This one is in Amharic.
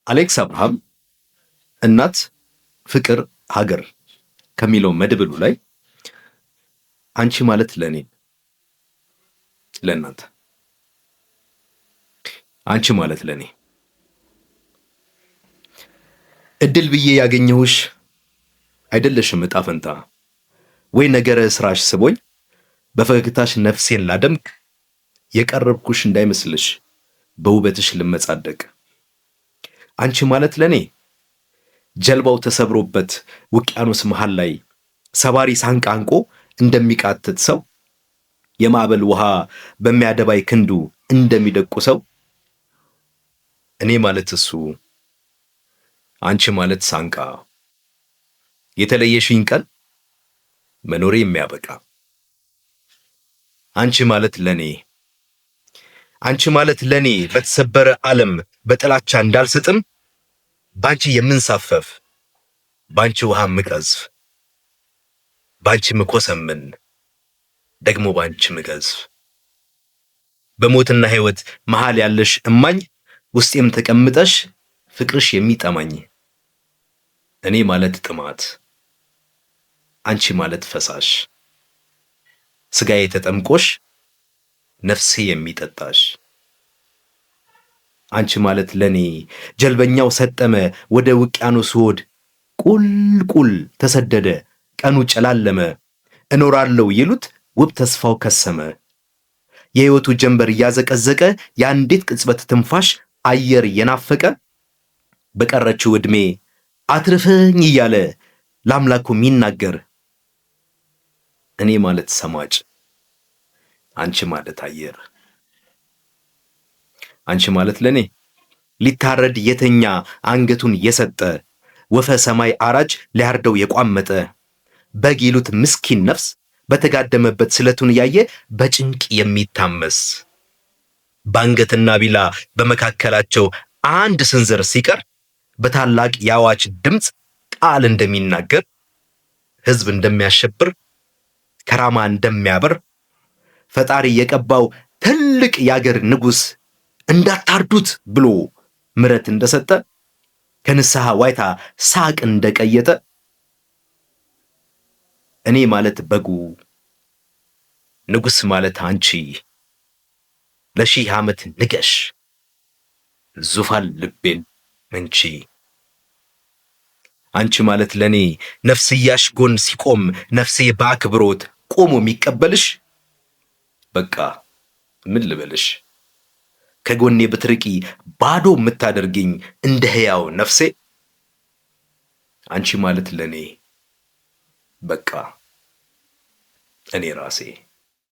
አሌክስ አብርሃም እናት ፍቅር ሀገር ከሚለው መድብሉ ላይ አንቺ ማለት ለኔ ለእናንተ አንቺ ማለት ለኔ እድል ብዬ ያገኘሁሽ አይደለሽም እጣ ፈንታ ወይ ነገረ ስራሽ ስቦኝ በፈገግታሽ ነፍሴን ላደምቅ የቀረብኩሽ እንዳይመስልሽ በውበትሽ ልመጻደቅ አንቺ ማለት ለኔ ጀልባው ተሰብሮበት ውቅያኖስ መሃል ላይ ሰባሪ ሳንቃ አንቆ እንደሚቃትት ሰው የማዕበል ውሃ በሚያደባይ ክንዱ እንደሚደቁሰው እኔ ማለት እሱ አንቺ ማለት ሳንቃ የተለየሽኝ ቀን መኖሬ የሚያበቃ አንቺ ማለት ለኔ በተሰበረ ዓለም በጥላቻ እንዳልስጥም ባንቺ የምንሳፈፍ ባንቺ ውሃ ምቀዝፍ ባንቺ ምኮሰምን ደግሞ ባንቺ ምገዝፍ በሞትና ሕይወት መሃል ያለሽ እማኝ ውስጤም ተቀምጠሽ ፍቅርሽ የሚጠማኝ እኔ ማለት ጥማት አንቺ ማለት ፈሳሽ ስጋዬ ተጠምቆሽ ነፍሴ የሚጠጣሽ አንቺ ማለት ለኔ ጀልበኛው ሰጠመ ወደ ውቅያኖስ ሆድ ቁልቁል ተሰደደ ቀኑ ጨላለመ እኖራለሁ ይሉት ውብ ተስፋው ከሰመ የሕይወቱ ጀንበር እያዘቀዘቀ የአንዲት ቅጽበት ትንፋሽ አየር የናፈቀ በቀረችው ዕድሜ አትርፈኝ እያለ ለአምላኩ የሚናገር እኔ ማለት ሰማጭ አንቺ ማለት አየር አንቺ ማለት ለኔ ሊታረድ የተኛ አንገቱን የሰጠ ወፈ ሰማይ አራጅ ሊያርደው የቋመጠ በግ ይሉት ምስኪን ነፍስ በተጋደመበት ስለቱን ያየ በጭንቅ የሚታመስ ባንገትና ቢላ በመካከላቸው አንድ ስንዝር ሲቀር በታላቅ የአዋጅ ድምፅ ቃል እንደሚናገር ሕዝብ እንደሚያሸብር ከራማ እንደሚያበር ፈጣሪ የቀባው ትልቅ የአገር ንጉሥ እንዳታርዱት ብሎ ምረት እንደሰጠ ከንስሐ ዋይታ ሳቅ እንደቀየጠ እኔ ማለት በጉ ንጉሥ ማለት አንቺ ለሺህ ዓመት ንገሽ ዙፋን ልቤን እንቺ አንቺ ማለት ለኔ ነፍስያሽ ጎን ሲቆም ነፍሴ በአክብሮት ቆሞ የሚቀበልሽ በቃ ምን ልበልሽ ከጎኔ ብትርቂ ባዶ የምታደርግኝ እንደ ሕያው ነፍሴ አንቺ ማለት ለኔ በቃ እኔ ራሴ